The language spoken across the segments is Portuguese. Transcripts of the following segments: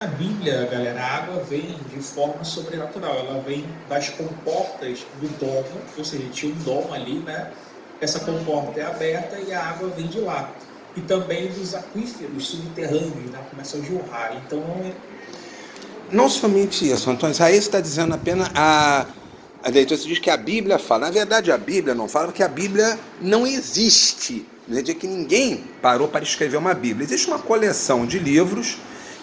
Na Bíblia, galera, a água vem de forma sobrenatural. Ela vem das comportas do domo, ou seja, tinha um domo ali, né? Essa comporta é aberta e a água vem de lá. E também dos aquíferos subterrâneos, né? Começa a jorrar. Então, Não somente isso, Antônio. Aí você está dizendo apenas a leitura. Você diz que a Bíblia fala. Na verdade, a Bíblia não fala porque a Bíblia não existe. Não é de que ninguém parou para escrever uma Bíblia. Existe uma coleção de livros,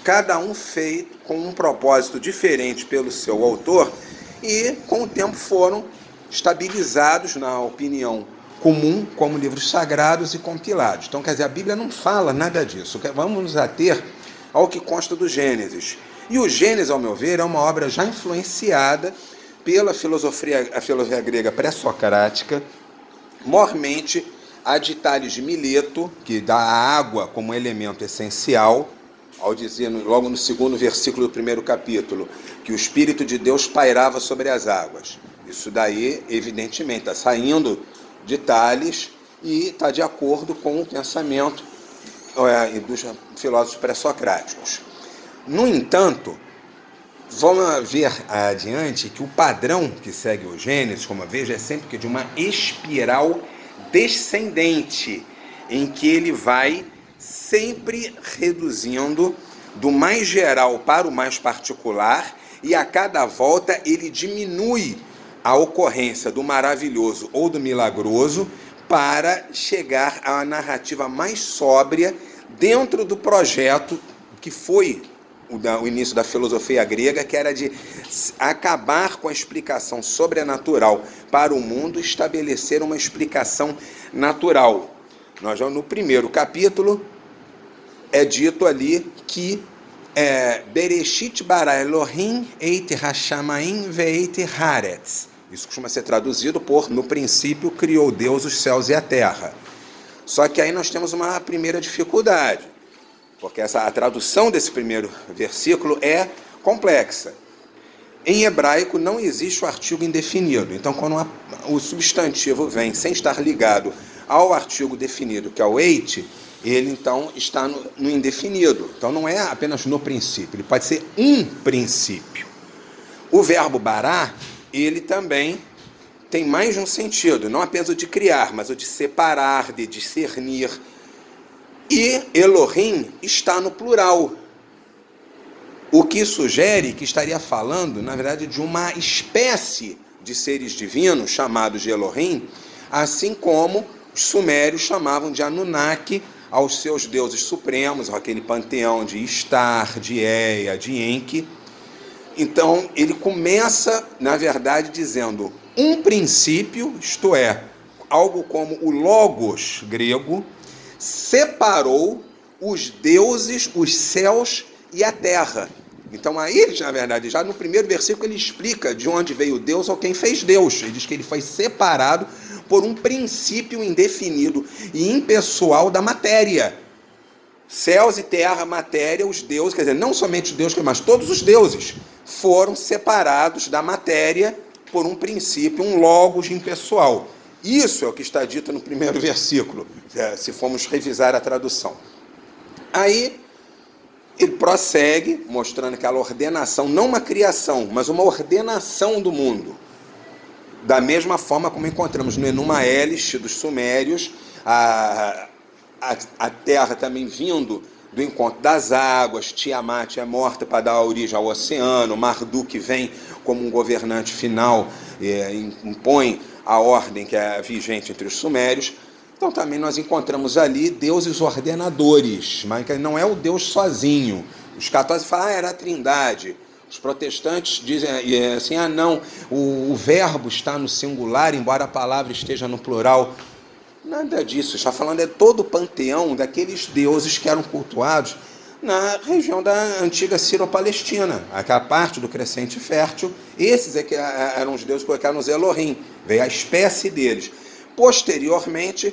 cada um feito com um propósito diferente pelo seu autor, e com o tempo foram estabilizados na opinião comum como livros sagrados e compilados. Então, quer dizer, a Bíblia não fala nada disso. Vamos nos ater ao que consta do Gênesis. E o Gênesis, ao meu ver, é uma obra já influenciada pela a filosofia grega pré-socrática, mormente a de Tales de Mileto, que dá a água como elemento essencial, ao dizer logo no segundo versículo do primeiro capítulo, que o Espírito de Deus pairava sobre as águas. Isso daí, evidentemente, está saindo de Tales e está de acordo com o pensamento dos filósofos pré-socráticos. No entanto, vamos ver adiante que o padrão que segue o Gênesis, como eu vejo, é sempre de uma espiral descendente, em que ele vai sempre reduzindo do mais geral para o mais particular, e a cada volta ele diminui a ocorrência do maravilhoso ou do milagroso para chegar à narrativa mais sóbria dentro do projeto que foi o início da filosofia grega, que era de acabar com a explicação sobrenatural para o mundo e estabelecer uma explicação natural. Nós já no primeiro capítulo é dito ali que Bereshit bara Elohim eit hashamayim veit haaretz. Isso costuma ser traduzido por no princípio criou Deus os céus e a terra. Só que aí nós temos uma primeira dificuldade, porque a tradução desse primeiro versículo é complexa. Em hebraico não existe o artigo indefinido. Então, quando o substantivo vem sem estar ligado ao artigo definido, que é o eit, ele então está no indefinido. Então, não é apenas no princípio, ele pode ser um princípio. O verbo bará, ele também tem mais de um sentido, não apenas o de criar, mas o de separar, de discernir. E Elohim está no plural, o que sugere que estaria falando, na verdade, de uma espécie de seres divinos chamados de Elohim, assim como os sumérios chamavam de Anunnaki aos seus deuses supremos, aquele panteão de Istar, de Ea, de Enki. Então, ele começa, na verdade, dizendo um princípio, isto é, algo como o logos grego, separou os deuses, os céus e a terra. Então aí, na verdade, já no primeiro versículo ele explica de onde veio Deus ou quem fez Deus. Ele diz que ele foi separado por um princípio indefinido e impessoal da matéria. Céus e terra, matéria, os deuses, quer dizer, não somente os deuses, mas todos os deuses foram separados da matéria por um princípio, um logos impessoal. Isso é o que está dito no primeiro versículo, se formos revisar a tradução. Aí ele prossegue, mostrando aquela ordenação, não uma criação, mas uma ordenação do mundo. Da mesma forma como encontramos no Enuma Elish dos Sumérios, a terra também vindo do encontro das águas, Tiamat é morta para dar origem ao oceano, Marduk vem como um governante final, impõe a ordem que é vigente entre os sumérios. Então também nós encontramos ali deuses ordenadores, mas não é o Deus sozinho. Os católicos falam, era a Trindade. Os protestantes dizem assim, não, o verbo está no singular, embora a palavra esteja no plural. Nada disso, está falando de todo o panteão daqueles deuses que eram cultuados na região da antiga Sírio-Palestina, aquela parte do crescente fértil. Esses é que eram os deuses que colocaram os Elohim, veio a espécie deles. Posteriormente,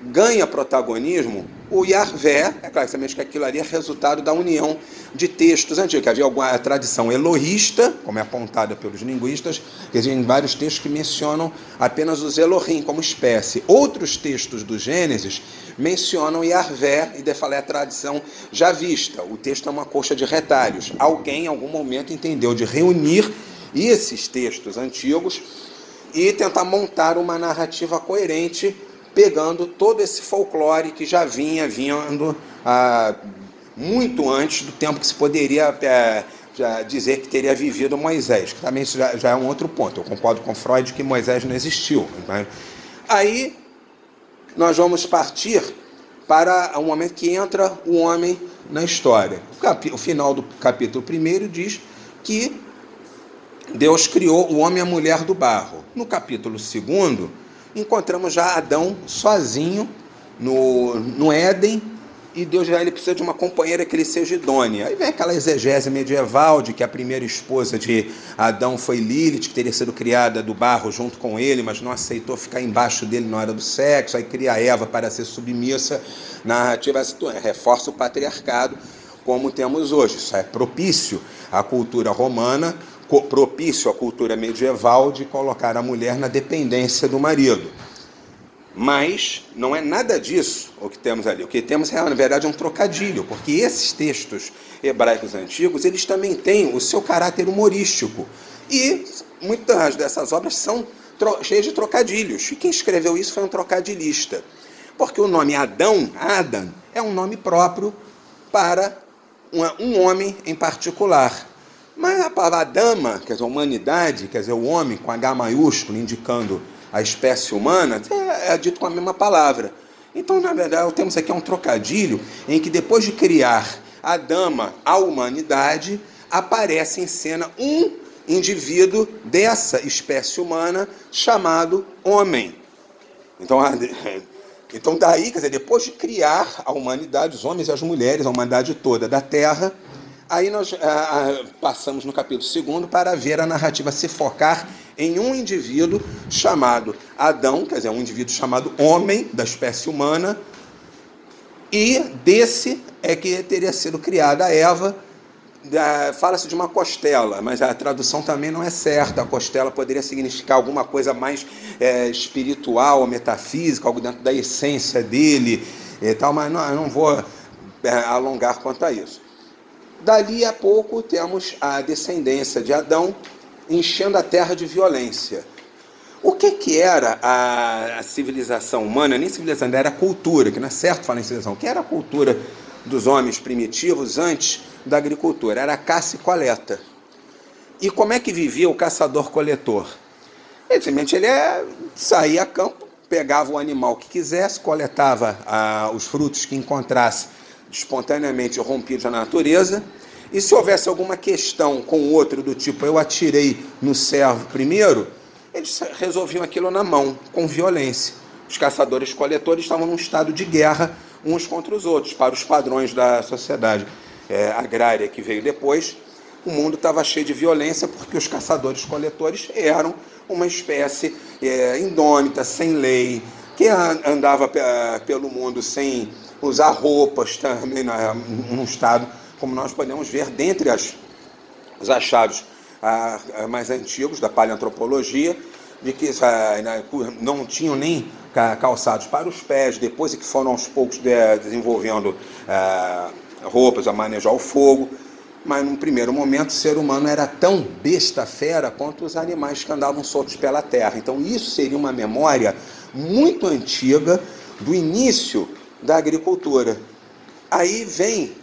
ganha protagonismo o Yahvé, é claro que aquilo ali é resultado da união de textos antigos, que havia alguma tradição elohista, como é apontada pelos linguistas, que existem vários textos que mencionam apenas os Elohim como espécie. Outros textos do Gênesis mencionam Yahvé, e de falar é a tradição já vista. O texto é uma coxa de retalhos. Alguém, em algum momento, entendeu de reunir esses textos antigos e tentar montar uma narrativa coerente, pegando todo esse folclore que já vinha vindo muito antes do tempo que se poderia já dizer que teria vivido Moisés, que também isso já é um outro ponto. Eu concordo com Freud que Moisés não existiu. Aí nós vamos partir para o momento que entra o homem na história. O final do capítulo 1 diz que Deus criou o homem e a mulher do barro. No capítulo 2, encontramos já Adão sozinho no Éden, e Deus já ele precisa de uma companheira que lhe seja idônea. Aí vem aquela exegese medieval de que a primeira esposa de Adão foi Lilith, que teria sido criada do barro junto com ele, mas não aceitou ficar embaixo dele na hora do sexo. Aí cria Eva para ser submissa. Narrativa reforça o patriarcado como temos hoje. Isso é propício à cultura romana, propício à cultura medieval de colocar a mulher na dependência do marido. Mas não é nada disso o que temos ali. O que temos, na verdade, é um trocadilho, porque esses textos hebraicos antigos, eles também têm o seu caráter humorístico. E muitas dessas obras são cheias de trocadilhos. E quem escreveu isso foi um trocadilhista. Porque o nome Adão, Adam, é um nome próprio para um homem em particular. Mas a palavra Adama, quer dizer, a humanidade, quer dizer, o homem com H maiúsculo, indicando a espécie humana, é dito com a mesma palavra. Então, na verdade, temos aqui um trocadilho em que depois de criar Adama, a humanidade, aparece em cena um indivíduo dessa espécie humana chamado homem. Então daí, quer dizer, depois de criar a humanidade, os homens e as mulheres, a humanidade toda da Terra, aí nós passamos no capítulo 2 para ver a narrativa se focar em um indivíduo chamado Adão, quer dizer, um indivíduo chamado homem da espécie humana, e desse é que teria sido criada Eva. Fala-se de uma costela, mas a tradução também não é certa. A costela poderia significar alguma coisa mais espiritual, metafísica, algo dentro da essência dele e tal, mas eu não vou alongar quanto a isso. Dali a pouco temos a descendência de Adão enchendo a terra de violência. O que era a civilização humana? Nem civilização, era a cultura, que não é certo falar em civilização. O que era a cultura dos homens primitivos antes da agricultura? Era a caça e coleta. E como é que vivia o caçador-coletor? Ele saía a campo, pegava o animal que quisesse, coletava os frutos que encontrasse espontaneamente rompidos na natureza, e se houvesse alguma questão com o outro do tipo, eu atirei no servo primeiro, eles resolviam aquilo na mão, com violência. Os caçadores-coletores estavam num estado de guerra uns contra os outros, para os padrões da sociedade agrária que veio depois. O mundo estava cheio de violência porque os caçadores-coletores eram uma espécie indômita, sem lei, que andava pelo mundo sem usar roupas, também num estado, como nós podemos ver, dentre os achados mais antigos da paleantropologia, de que não tinham nem calçados para os pés, depois é que foram aos poucos desenvolvendo roupas a manejar o fogo, mas num primeiro momento o ser humano era tão besta-fera quanto os animais que andavam soltos pela terra. Então isso seria uma memória muito antiga do início da agricultura. Aí vem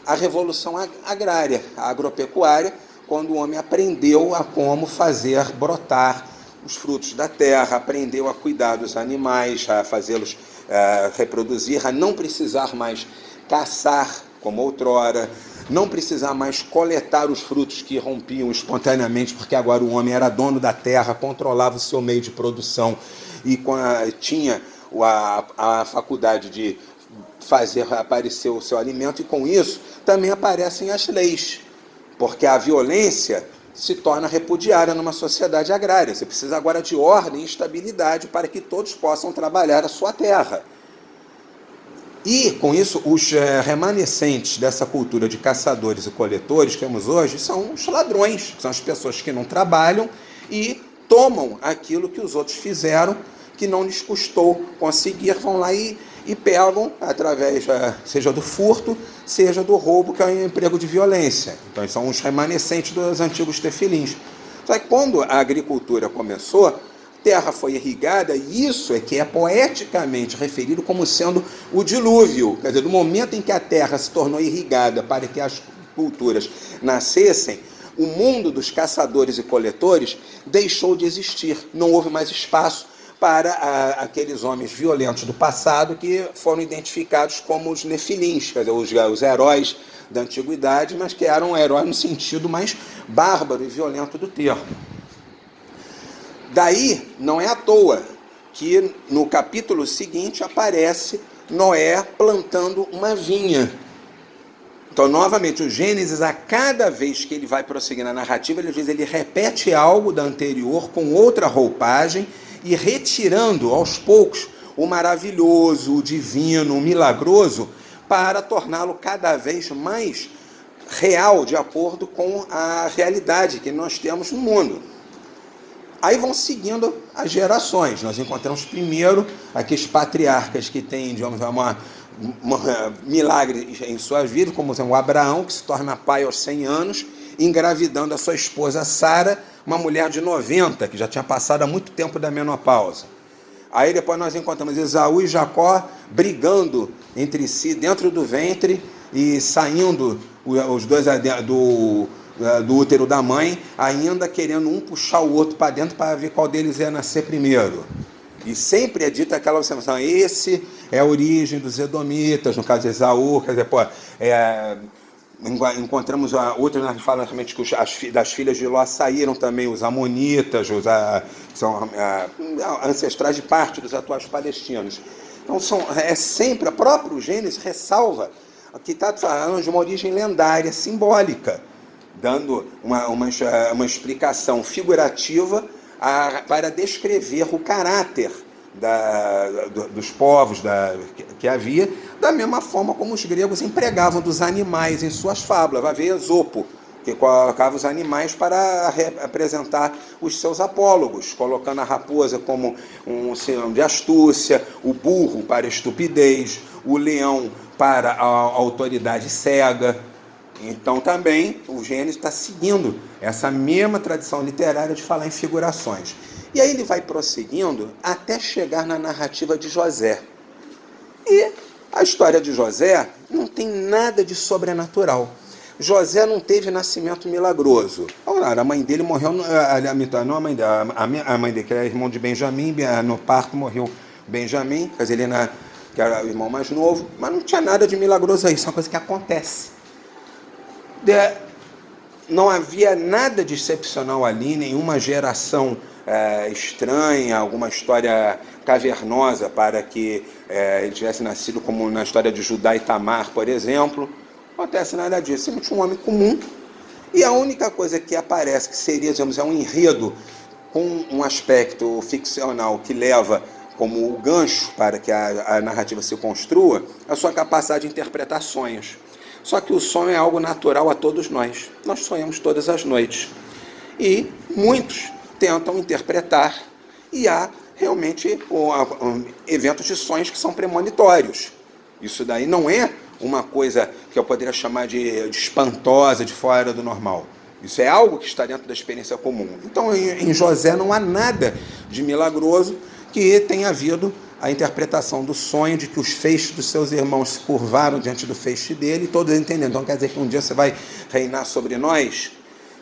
a revolução agrária, a agropecuária, quando o homem aprendeu a como fazer brotar os frutos da terra, aprendeu a cuidar dos animais, a fazê-los reproduzir, a não precisar mais caçar como outrora, não precisar mais coletar os frutos que rompiam espontaneamente, porque agora o homem era dono da terra, controlava o seu meio de produção e tinha a faculdade de fazer aparecer o seu alimento, e com isso também aparecem as leis, porque a violência se torna repudiada numa sociedade agrária. Você precisa agora de ordem e estabilidade para que todos possam trabalhar a sua terra. E, com isso, os remanescentes dessa cultura de caçadores e coletores que temos hoje são os ladrões, são as pessoas que não trabalham e tomam aquilo que os outros fizeram, que não lhes custou conseguir, vão lá e pegam através, seja do furto, seja do roubo, que é um emprego de violência. Então, são os remanescentes dos antigos tefilins. Só que quando a agricultura começou, a terra foi irrigada, e isso é que é poeticamente referido como sendo o dilúvio. Quer dizer, no momento em que a terra se tornou irrigada para que as culturas nascessem, o mundo dos caçadores e coletores deixou de existir. Não houve mais espaço para aqueles homens violentos do passado que foram identificados como os nefilins, quer dizer, os heróis da antiguidade, mas que eram heróis no sentido mais bárbaro e violento do termo. Daí, não é à toa que no capítulo seguinte aparece Noé plantando uma vinha. Então, novamente, o Gênesis, a cada vez que ele vai prosseguir na narrativa, ele repete algo da anterior com outra roupagem e retirando aos poucos o maravilhoso, o divino, o milagroso, para torná-lo cada vez mais real, de acordo com a realidade que nós temos no mundo. Aí vão seguindo as gerações. Nós encontramos primeiro aqueles patriarcas que têm, digamos, milagre em suas vidas, como o Abraão, que se torna pai aos 100 anos, engravidando a sua esposa Sara, uma mulher de 90, que já tinha passado há muito tempo da menopausa. Aí depois nós encontramos Esaú e Jacó brigando entre si dentro do ventre e saindo os dois do útero da mãe, ainda querendo um puxar o outro para dentro para ver qual deles ia nascer primeiro. E sempre é dita aquela observação: esse é a origem dos edomitas, no caso de Esaú, quer dizer, encontramos outras que falam realmente que das filhas de Ló saíram também os amonitas, são ancestrais de parte dos atuais palestinos. Então é sempre, a própria Gênesis ressalva que está falando de uma origem lendária, simbólica, dando uma explicação figurativa para descrever o caráter dos povos que havia, da mesma forma como os gregos empregavam dos animais em suas fábulas. Vai ver Esopo, que colocava os animais para representar os seus apólogos, colocando a raposa como um sinônimo de astúcia, o burro para estupidez, o leão para a autoridade cega. Então também o Gênesis está seguindo essa mesma tradição literária de falar em figurações. E aí ele vai prosseguindo até chegar na narrativa de José. E a história de José não tem nada de sobrenatural. José não teve nascimento milagroso. A mãe dele morreu, não a mãe dele, que era irmão de Benjamim, no parto morreu Benjamim, quer dizer, ele que era o irmão mais novo, mas não tinha nada de milagroso aí, isso é uma coisa que acontece. Não havia nada de excepcional ali, nenhuma geração estranha, alguma história cavernosa para que ele tivesse nascido como na história de Judá e Tamar, por exemplo. Não acontece nada disso, simplesmente um homem comum. E a única coisa que aparece, que seria, digamos, um enredo com um aspecto ficcional que leva como o gancho para que a narrativa se construa, a sua capacidade de interpretar sonhos. Só que o sonho é algo natural a todos nós. Nós sonhamos todas as noites. E muitos tentam interpretar, e há realmente eventos de sonhos que são premonitórios. Isso daí não é uma coisa que eu poderia chamar de espantosa, de fora do normal. Isso é algo que está dentro da experiência comum. Então, em José não há nada de milagroso que tenha havido a interpretação do sonho de que os feixes dos seus irmãos se curvaram diante do feixe dele, e todos entendendo. Então quer dizer que um dia você vai reinar sobre nós?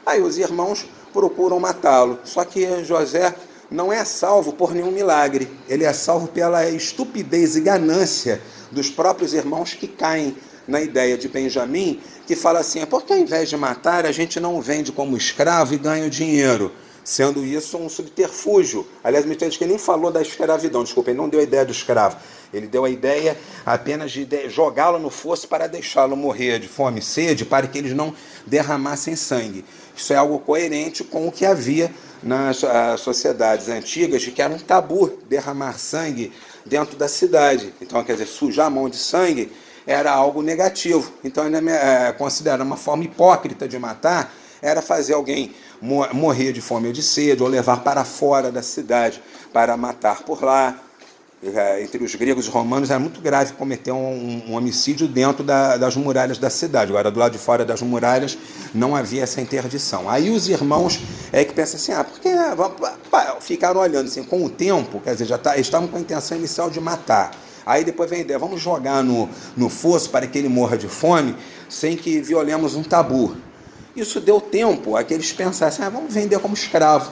Aí os irmãos procuram matá-lo. Só que José não é salvo por nenhum milagre. Ele é salvo pela estupidez e ganância dos próprios irmãos, que caem na ideia de Benjamim, que fala assim: porque ao invés de matar, a gente não o vende como escravo e ganha o dinheiro. sendo isso um subterfúgio. Aliás, me entende que ele nem falou da escravidão, desculpa, ele não deu a ideia do escravo. Ele deu a ideia apenas de jogá-lo no fosso para deixá-lo morrer de fome e sede, para que eles não derramassem sangue. Isso é algo coerente com o que havia nas sociedades antigas, de que era um tabu derramar sangue dentro da cidade. Então, quer dizer, sujar a mão de sangue era algo negativo. Então, ele considera uma forma hipócrita de matar, era fazer alguém morrer de fome ou de sede, ou levar para fora da cidade para matar por lá. Entre os gregos e romanos era muito grave cometer um homicídio dentro das muralhas da cidade. Agora, do lado de fora das muralhas, não havia essa interdição. Aí os irmãos que pensam assim, porque ficaram olhando assim, com o tempo, quer dizer, estavam com a intenção inicial de matar. Aí depois vem a ideia, vamos jogar no fosso para que ele morra de fome, sem que violemos um tabu. Isso deu tempo a que eles pensassem, vamos vender como escravo.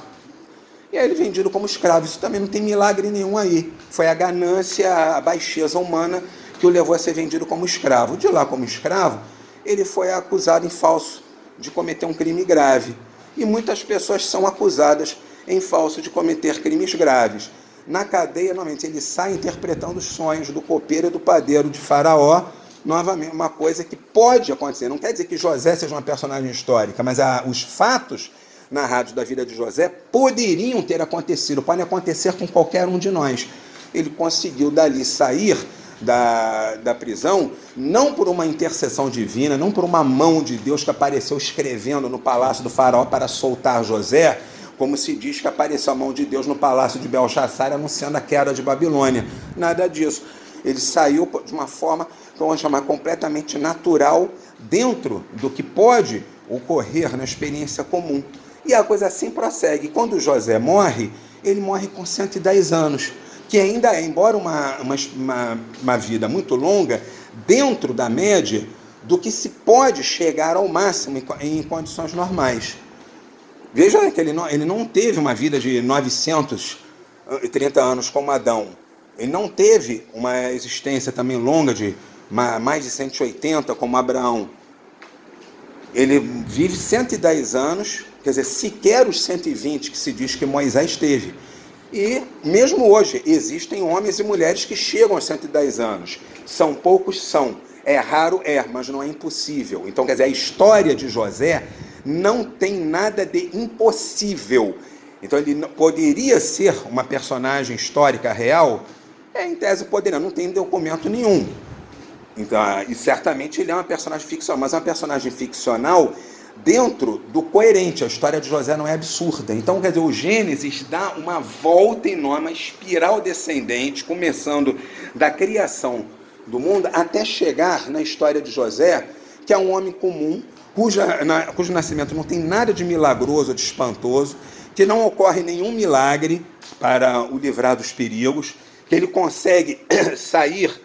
E aí ele vendido como escravo. Isso também não tem milagre nenhum aí. Foi a ganância, a baixeza humana que o levou a ser vendido como escravo. De lá como escravo, ele foi acusado em falso de cometer um crime grave. E muitas pessoas são acusadas em falso de cometer crimes graves. Na cadeia, normalmente, ele sai interpretando os sonhos do copeiro e do padeiro de Faraó. Novamente, uma coisa que pode acontecer. Não quer dizer que José seja uma personagem histórica, mas os fatos narrados da vida de José poderiam ter acontecido, podem acontecer com qualquer um de nós. Ele conseguiu dali sair da prisão, não por uma intercessão divina, não por uma mão de Deus que apareceu escrevendo no palácio do faraó para soltar José, como se diz que apareceu a mão de Deus no palácio de Belchassar anunciando a queda de Babilônia. Nada disso. Ele saiu de uma forma, que vamos chamar, completamente natural, dentro do que pode ocorrer na experiência comum. E a coisa assim prossegue. Quando José morre, ele morre com 110 anos, que ainda é, embora uma vida muito longa, dentro da média do que se pode chegar ao máximo em condições normais. Veja que ele não teve uma vida de 930 anos como Adão. Ele não teve uma existência também longa de mais de 180 como Abraão. Ele vive 110 anos, quer dizer, sequer os 120 que se diz que Moisés teve. E mesmo hoje existem homens e mulheres que chegam aos 110 anos. São poucos, são. É raro, mas não é impossível. Então, quer dizer, a história de José não tem nada de impossível. Então, ele poderia ser uma personagem histórica real? Em tese poderia, não tem documento nenhum. Então, e certamente ele é uma personagem ficcional, mas é uma personagem ficcional dentro do coerente. A história de José não é absurda. Então, quer dizer, o Gênesis dá uma volta enorme, uma espiral descendente, começando da criação do mundo até chegar na história de José, que é um homem comum, cujo nascimento não tem nada de milagroso ou de espantoso, que não ocorre nenhum milagre para o livrar dos perigos, que ele consegue sair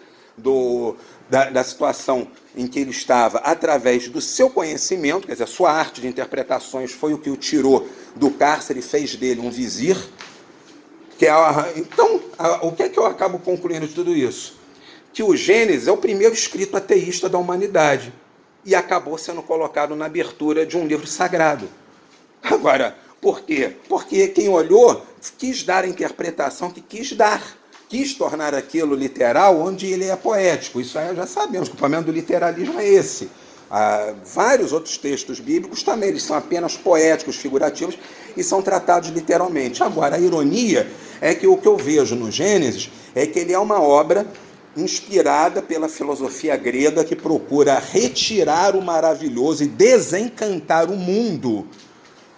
da situação em que ele estava através do seu conhecimento, quer dizer, a sua arte de interpretações foi o que o tirou do cárcere e fez dele um vizir. Então, o que é que eu acabo concluindo de tudo isso? Que o Gênesis é o primeiro escrito ateísta da humanidade e acabou sendo colocado na abertura de um livro sagrado. Agora, por quê? Porque quem olhou quis dar a interpretação que quis dar. Quis tornar aquilo literal onde ele é poético. Isso aí já sabemos, que o problema do literalismo é esse. Vários outros textos bíblicos também, eles são apenas poéticos, figurativos, e são tratados literalmente. Agora, a ironia é que o que eu vejo no Gênesis é que ele é uma obra inspirada pela filosofia grega que procura retirar o maravilhoso e desencantar o mundo.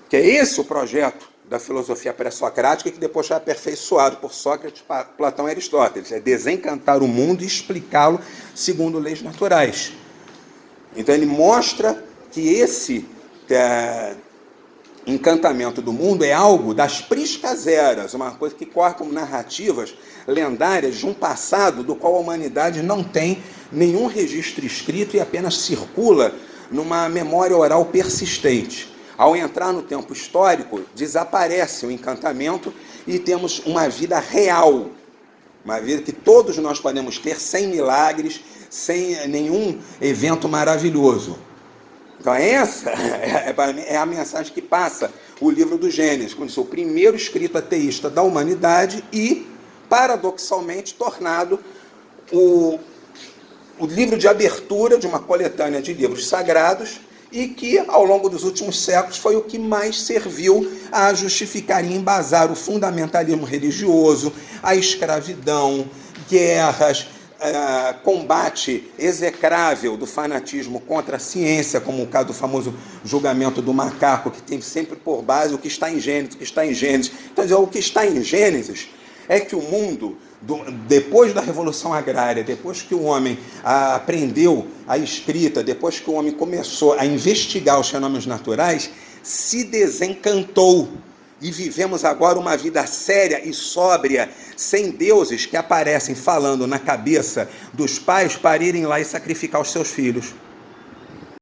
Que é esse o projeto da filosofia pré-socrática, que depois foi aperfeiçoado por Sócrates, Platão e Aristóteles. É desencantar o mundo e explicá-lo segundo leis naturais. Então ele mostra que esse encantamento do mundo é algo das priscas eras, uma coisa que corre como narrativas lendárias de um passado do qual a humanidade não tem nenhum registro escrito e apenas circula numa memória oral persistente. Ao entrar no tempo histórico, desaparece o encantamento e temos uma vida real, uma vida que todos nós podemos ter sem milagres, sem nenhum evento maravilhoso. Então essa é a mensagem que passa o livro do Gênesis, como o primeiro escrito ateísta da humanidade e, paradoxalmente, tornado o livro de abertura de uma coletânea de livros sagrados e que, ao longo dos últimos séculos, foi o que mais serviu a justificar e embasar o fundamentalismo religioso, a escravidão, guerras, combate execrável do fanatismo contra a ciência, como o caso do famoso julgamento do macaco, que tem sempre por base o que está em Gênesis, o que está em Gênesis. Então, o que está em Gênesis é que o mundo, depois da Revolução Agrária, depois que o homem aprendeu a escrita, depois que o homem começou a investigar os fenômenos naturais, se desencantou. E vivemos agora uma vida séria e sóbria, sem deuses que aparecem falando na cabeça dos pais para irem lá e sacrificar os seus filhos.